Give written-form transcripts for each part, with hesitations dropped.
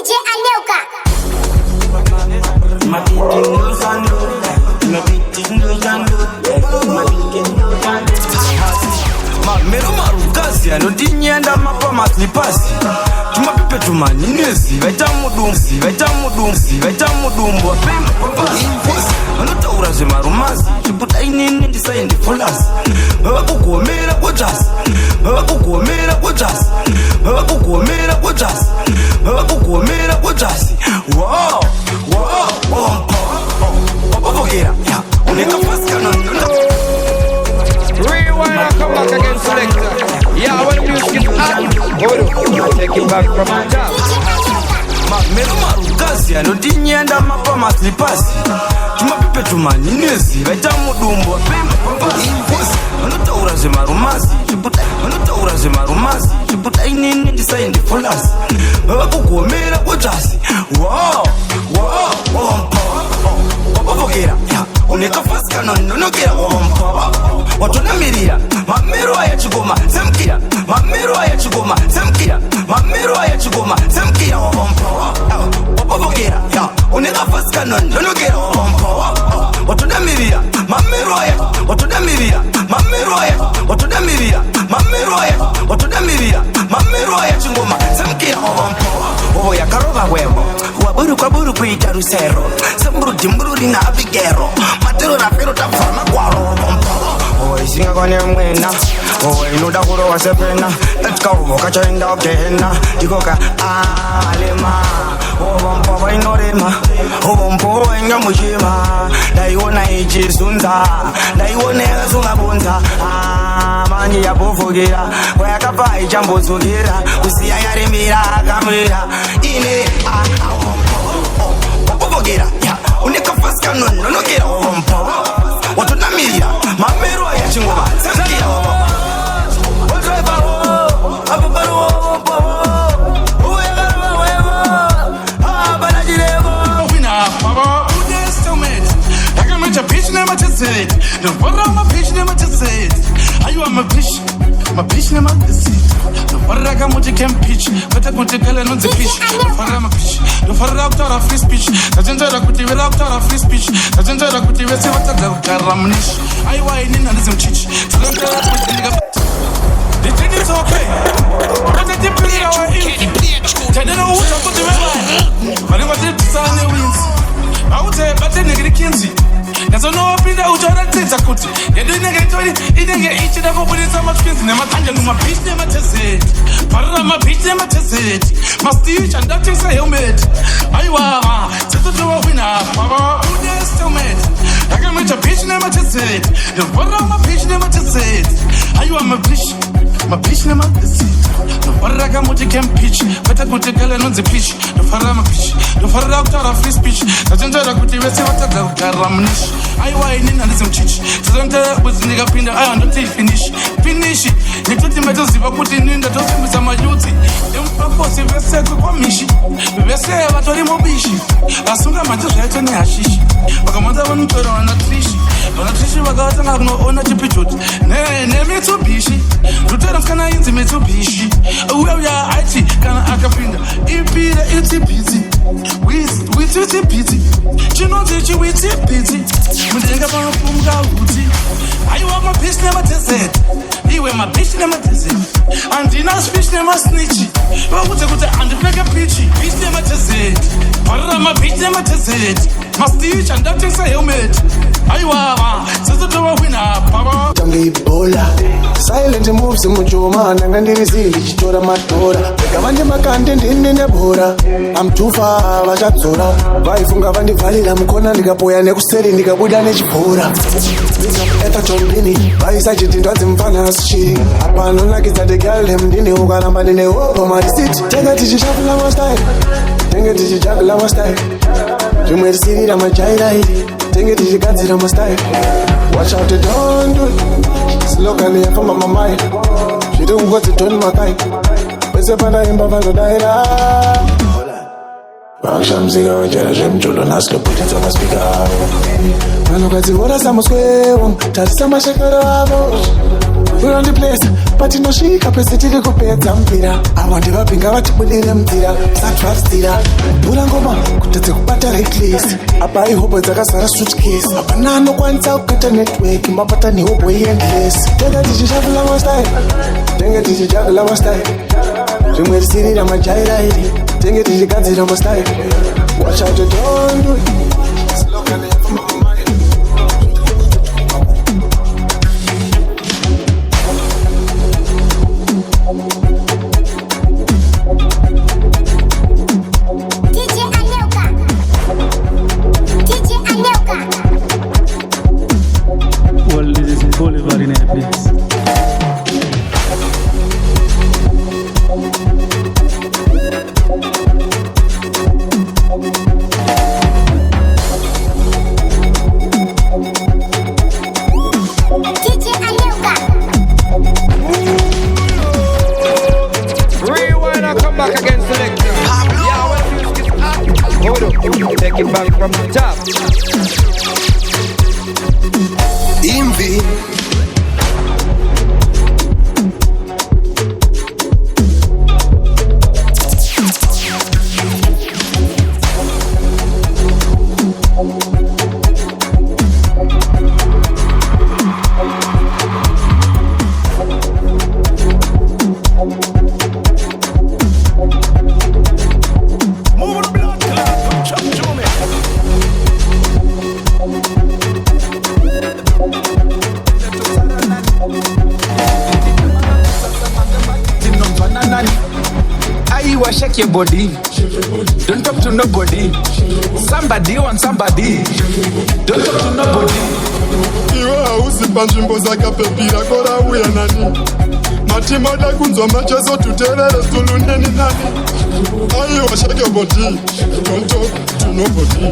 DJ Anelka. Mero marukazi anodinyenda mapa maslipasi tumapepe tumaninezi vaita mudumbu wapemba vanotaura zvemarumazi chibuda inini ndisaindi fulasi vavakugomera kojasi wapopokera unekafasikana. Rewind and come back again, selector. Yeah, when the music is on, hold up, I'll take you back from the top. Mero marukazi anodinyenda mapa maslipasi tumapepe tumaninezi vaita mudumbu wapemba vanotaura zvemarumazi chibuda inini ndisaindi fulasi vavakugomera kojasi wapopokera unekafasikana ndonokera watonamirira mamero ayachigoma semkia wapopokera unekafasikana ndonokera watonamirira mamero ayachigoma semkia ovo yakarova wemo waburu kuita rusero semburudimbururi na abigero matero rafero tafara magwaro isinga kone mwena inoda kurowa sepena etikauvoka chaenda ukehena ikoka alema ovompova inorema ovompova ingamushima ndaiona ichizunza ndaioneka sungabunza manje yabovukira kwayakapa ichambozukira kusiya yarimira akamira ine wapopokera unekafasikano ndonokera ovompova watonamirira mamero ayachingoma semkia the water my pitch never to say it. Are you my pitch never to see it. The water come what you can pitch, but I put the girl on the pitch. The water my pitch, the water out of free speech. The ginger that put it out of free speech. The ginger that put it with what the ramnish. I wine in and some chich. So don't tell us what the thing is okay. But I didn't put it out in. I don't know what I put the red. But I wanted to sign the wins. I would say, but then they get Nazo no pinda ujora teta kuti yedu inenge tori inenge ichida kubudisa matwins nematanja numa pitch nematezeti parara ma pitch nematezeti masti chandati sa helmet aiwa tete to wina baba ude stomach akameta pitch nematezeti the parara ma pitch nematezeti aiwa ma pitch nematezeti the parara kamuti can pitch beta kuti gala nonze pitch the parara ma pitch the parara out free speech tajanja kuti wese wataka ukaramnish I wine in and some chich. So don't tell us nigga pinda. I don't finish it. You told him I just put in the top with some duty. Them purpose if you say to come mishi. If you say I told him obishi. As soon as I just write on the hashish. But I'm not one to run a fish. But a fish was got and have no owner to pitch. Nay, me to bishi. To tell them can I intimate to bishi. Well, yeah, I see. Can I acapinda? If be the itty bitty. With itty bitty. You know that you with it bitty. Mdenga bana funga uti. Ayi wa my bitch never tezet. Iwe my bitch never tezet. And ina bitch never snitchy. Wa kute and pega pitchy. Bitch never tezet. Para my bitch never tezet. Must teach and that takes a helmet. Ayi wa sasa to wina baba. Tangi bola. Silent moves mujoma nangandirizi chitora matora. Kavanje makande ndine bora. I'm too far vachatsora. Vaifunga vandivalira mukona ndikapoya nekuseri ndikabuda nechibhora. Eta chombini vaisa chitindwa dzimfana asichiri. Apano nakidza the girl them ndine ukaramba ndine opa marisiti. Tenga tichishafula my style. Tenga tichijagula my style. Rimwe risirira majaira iri. Tenga tichigadzira my style. Watch out the don't do it. Slogan here from my mind. She don't go to turn my kind. Pese pada imba vandodaira. Vakushamzika vachera zvemchodo naslo putitsa maspika vanokadzi vora samuswevo tarisa mashekero avo we're on the place patinosvika pese tiri kupedza mpira avo ndivabhinga vatibudire mdzira satwastira bura ngoma kutedze kubata reckless apa ihobo dzakazara suitcase hapana anokwanisa kukata network mapata nehobo endless tenge tichishakula mastyle tenge tichijakula mastyle zvimwe risirira majairairi tenge tichigadzira mastyle watch out, don't do it. Well, this is Bolivar in Airplanes. Rewind and come back again, selector. Yeah, when the music is hot, hold up, take it back from the top. Imvi shake your body. Don't talk to nobody. Somebody want somebody. Don't talk to nobody. Iwe hausipa nzvimbo zakapepira kora uya nani matimoda kunzwa machezo tuterere tuluneni nani aiwa shake your body. Don't talk to nobody.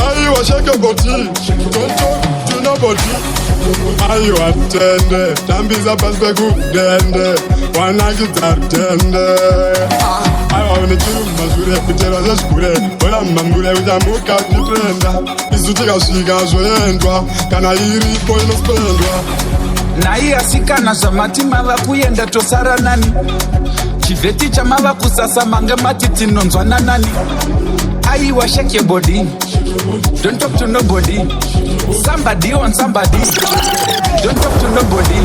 Aiwa shake your body. Don't talk to nobody. Aiwa tende tambiza pasi pekudende wanakidza rutende aiwa unechiri mumazhure kuterwa zvezvikure ora mumambure uchamuka titrenda isu tikasvika zvoendwa kana iripo inospendwa nai asikana zvamati mava kuenda tosara nani chivheti chamava kusasa mange mati tinonzwana nani aiwa shake your body. Don't talk to nobody. Somebody want somebody. Don't talk to nobody.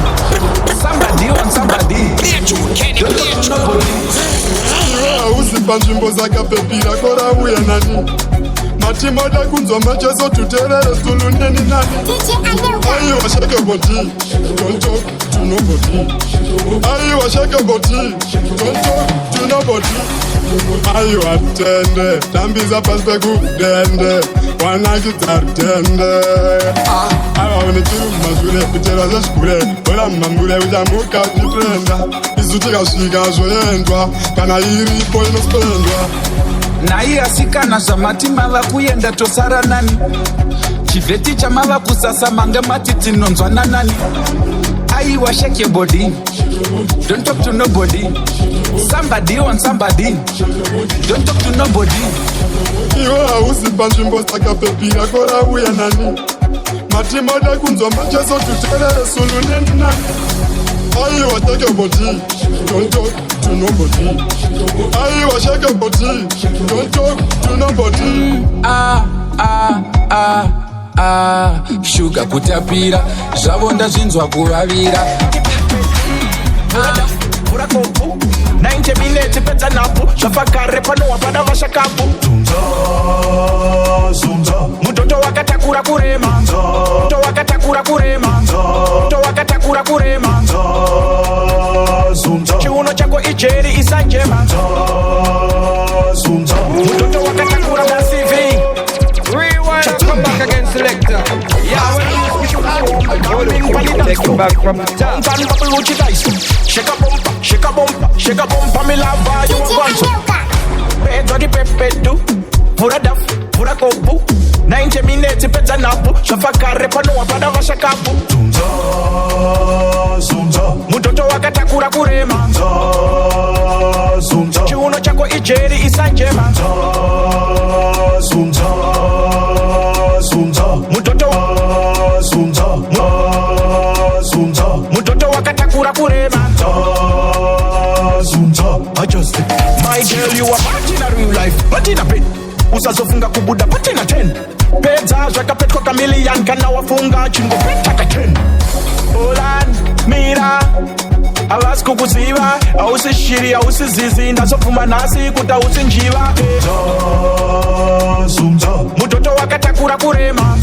Somebody want somebody. Don't talk to nobody. hausipa nzvimbo zakapepira kora uya nani matimoda kunzwa machezo tuterere tuluneni nani aiwa shake your body. Don't talk to nobody. Aiwa shake your body. Don't talk to nobody. Aiwa tende tambiza pasi pekudende wanakidza rutende aiwa unechiri mumazhure kuterwa zvezvikure ora mumambure uchamuka titrenda isu tikasvika zvoendwa kana iripo inospendwa nai asikana zvamati mava kuenda tosara nani chivheti chamava kusasa mange mati tinonzwana nani aiwa shake your body. Don't talk to nobody. Somebody want somebody. Don't talk to nobody. iwe hausipa nzvimbo zakapepira kora uya nani matimoda kunzwa machezo tuterere suluneni nani aiwa shake your body. Don't talk to nobody. Aiwa shake your body. Don't talk to nobody. Shuga kutapira zvavonda zvinzwa kuvavira 90 minutes pedza napo zvafakare pano wapada vashakapo mutoto wakatakura kurema mutoto wakatakura kurema mutoto wakatakura kurema chiuno chako ijeri isanjema mutoto wakatakura masivi. Rewind, come back again, selector. Yeah, when the music is hot, take it back from the top. Shake a bumper, shake a bumper, shake a bumper, me love how you want to. Pedro di pepe do, pura daf, pura kobu. 90 minutes pedza napo, zvafakare pano wapada vashakapo. Mutoto wakatakura kurema, chiuno chako ijeri isanjema. Mutoto wakatakura patina pen usazofunga kubuda patina 10 peza zvakapetwa kamilian kana wafunga chingopetaka 10 Olan mira avasi kukuziva hausi shiri hausi zizi ndazopfuma nhasi kuti hausi njiva mutoto wakatakura kurema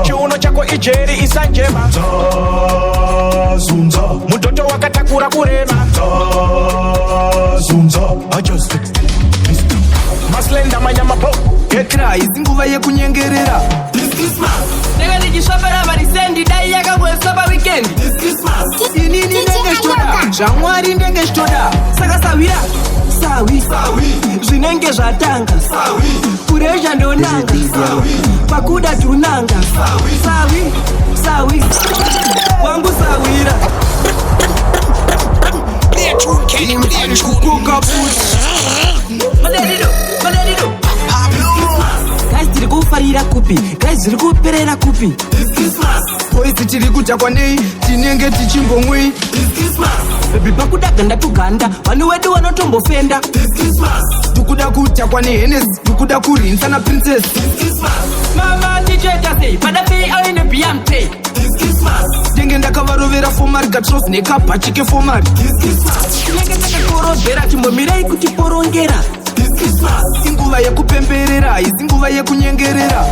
chiuno chako ijeri isanjema mutoto wakatakura kurema maslenda manyamapo Gekra izinguva yekunyengerera Nega ndichisvapera varisendi dai yakangosapa weekend inini ndenge chitoda zvamwari ndenge chitoda saka sawira sawi zvinenge zvatanga kuresha ndonanga pakuda tunanga sawi wangu sawira kuka puti Madadido guys tiri kufarira kupi guys tiri kuperera kupi boisi tiri kudya kwanei tinenge tichingomwi bebi pakudaga ndatuganda vanhu wedu vanotombofenda tikuda kudya kwane henesi tikuda kurinza na princess Mama ndichoita sei padapei aine biyamte ndenge ndakavarovera fomari gatros nekabhachi kefomari tinenge takakorobhera timbomirai kuti porongera inguva yekupemberera isinguva yekunyengerera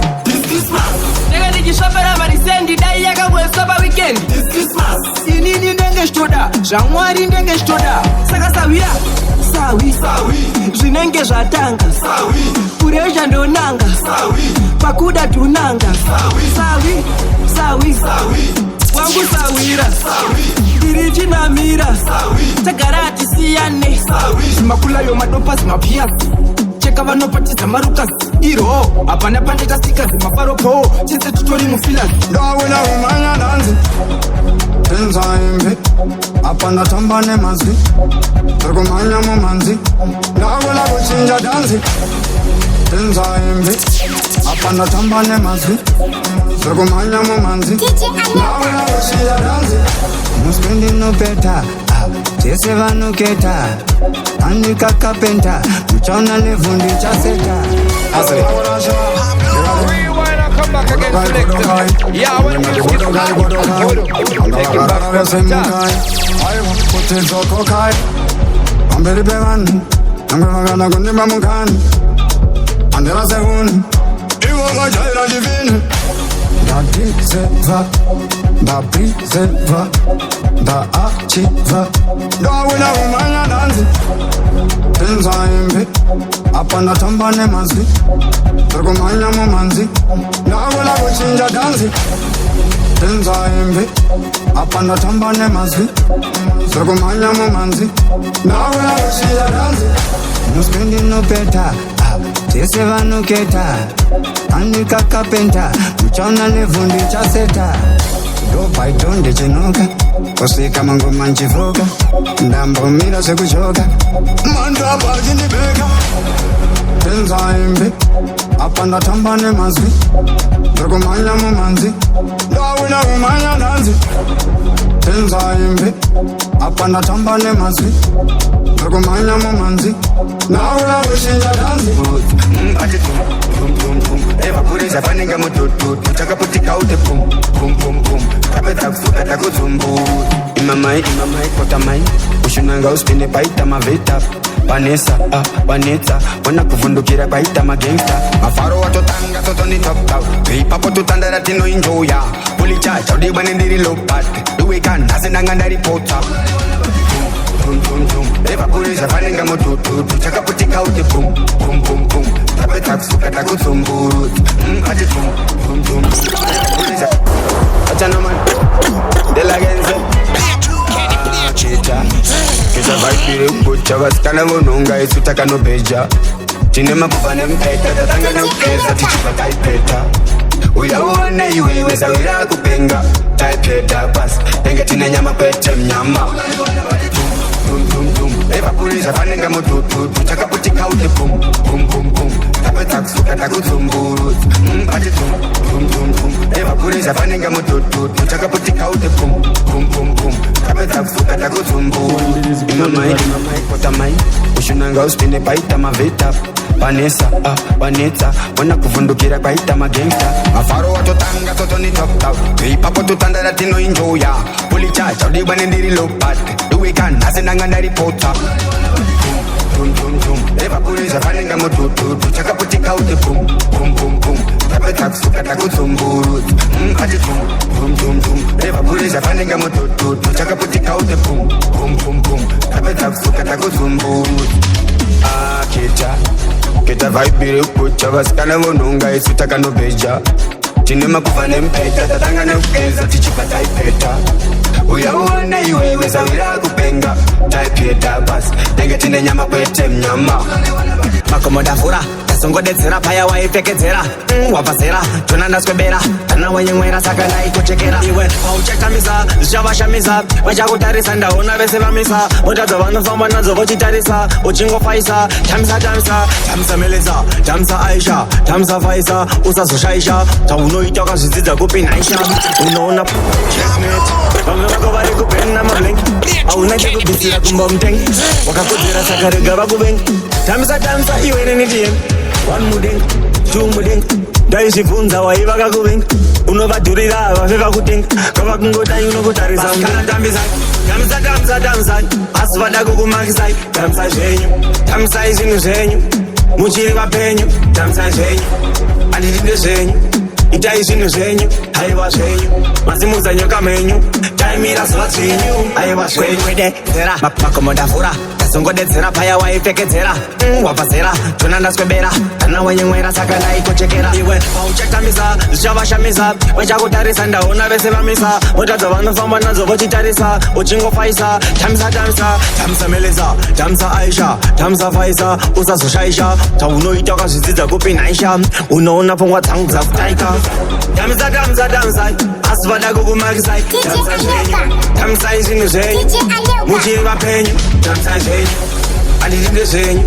Nega ndichisvapera varisendi dai yakangosapa weekend inini ndenge chitoda zvamwari ndenge chitoda saka sawira sawi zvinenge zvatanga kuresha ndonanga pakuda tunanga sawi wangu sawira iri chinamira tagara atisiyane zimakulayo madopa zimapiyasi cheka vanopatidza marukasi iro hapana pandekasika zimafaropo chese tutori mufilasi ndawela umanya danzi tenzaimbe apana tamba nemazwi tirikumanya mumanzi ndawela kuchinja danzi tenzaimbe apana tamba nemazwi tirikumanya mumanzi ndawela kuchinja danzi muspendi nopeta chese vanoketa andika kapenta muchaona levundi chaseta Come back against selector. Yeah, when you get to take him back from the top. amberi pevanu angwevakana kundimba mukani andira seuni ivo vajaira chivini ndapriseva ndaachiva ndawina kumanya danzi tenzaimbe apa ndatamba nemazwi tirikumanya mumanzi ndawina kuchinja danzi tenzaimbe apa ndatamba nemazwi tirikumanya mumanzi ndawina kuchinja danzi muspendi nopeta chese vanoketa andika kapenta muchaona levundi chaseta ndopaito ndechinoka kusvika mangoma nchivuka ndambomira sekuchoka mandu apa achindibeka tenzaimbe apa ndatamba nemazwi tirikumanya mumanzi ndawina kumanya danzi tenzaimbe apa ndatamba nemazwi tirikumanya mumanzi ndawina kuchinja danzi evapureza fanenge mutututu takaputika ute pum pum pum pum tapedza kufuka takudzumbu imamai kotamai ushunanga uspinde paita maveta vanesa vanetsa wana kuvhundukira kwaita magangsta mafaro watotanga totoni toptau ipapo tutandara tinoinjoya pulichacha udibwane ndiri lopat iwekanhasi ndanga ndaripota evapureza fanenge mutututu takaputika ute pum pum pum pum tapedza kufuka takudzumburudza ati pum pum pum achanoman delagenze chita kisa vaipire kucha vasikana vononga isu takanobeja tine makuva nempeta tatanga neukeza tichiva taipeta uyauone iwewe zawira kupenga taipeta basi tenge tine nyama kwete mnyama evapuriza fanenge mutututu takaputika ute pum pum pum pum tapedza kusuka takudzumburudza ati pum pum pum pum pureza fanenga mututu chakaputika ute pum pum pum pum tapedza kufuka takuzumbu imamai kotamai ushunanga uspinde paita maveta panesa panetsa ona kuvundukira kwaita magangsta mafaro watotanga totoni top out ipapo tutandara tinoinjoya pulichacha udibwane ndiri lopat iwekan asinanga ndaripota eva pureza fanenga mututu chakaputika ute pum pum pum pum tapedza kufuka takuzumbu ati pum pum pum eva pureza fanenga mututu chakaputika ute pum pum pum pum tapedza kufuka takuzumbu keta vaibiri kucha vasikana vononga isu takanobeja tine makuva nempeta tatanga nekugeza tichipata ipeta uyaona iwewe zawira kupenga taipyeta basi tenge tine nyama kwete mnyama makomodavhura tasongodedzera paya waipfekedzera wabvazera tonandaswebera kana wenyemwera saka naikochekera iwe pauchatambisa zvichavashamisa vachakutarisa ndaona vese vamisa mota dzavanofamba nadzo vochitarisa uchingofaisa tamisa meleza tamisa aisha tamisa faisa usazoshaisha taunoita ukazvidzidza kupinaisha unoona vamwe vako vari kupena mablengi hauna chekubvisira kumba mutengi wakakodzera saka rega vakuvengi tamisa iwe nenitieni 1 mudenga 2 mudenga ndaizvibvunza waiva kakuvenga unovadhurira vafe vakutenga kavakungodai unokutarisa tamisa asi vada kukumakisai tamisa zvenyu tamisai zvinhu zvenyu muchiri vapenyu tamisa zvenyu handiti ndezvenyu itai zvinhu zvenyu haiwa zvenyu masimudza nyoka menyu taimira zuva dzenyu haiwa zvenyu makomodavhura tasongodedzera paya waipfekedzera wabvazera tonandaswebera kana wenyemwera saka naikochekera iwe pauchatambisa zvichavashamisa vachakutarisa ndaona vese vamisa mota dzavanofamba nadzo vochitarisa uchingofaisa tamisa meleza tamisa aisha tamisa faisa usazoshaisha taunoita ukazvidzidza kupinaisha unoona pfungwa dzangu dzakutaika tamisa asi vada kukumakisai tamisa zvenyu tamisai zvinhu zvenyu muchiri vapenyu tamisa zvenyu handiti ndezvenyu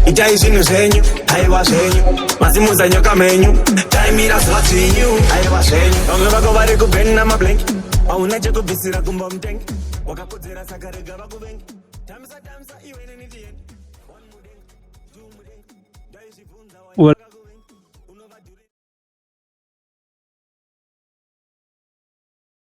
itai zvinhu zvenyu haiwa zvenyu masimudza nyoka menyu taimira zuva dzenyu haiwa zvenyu vamwe vako vari kubheni namablengi hauna chekubvisira kumba mutengi wakakodzera saka rega vakuvengi tamisa iwe nenitieni 1 mudenga 2 mudenga ndaizvibvunza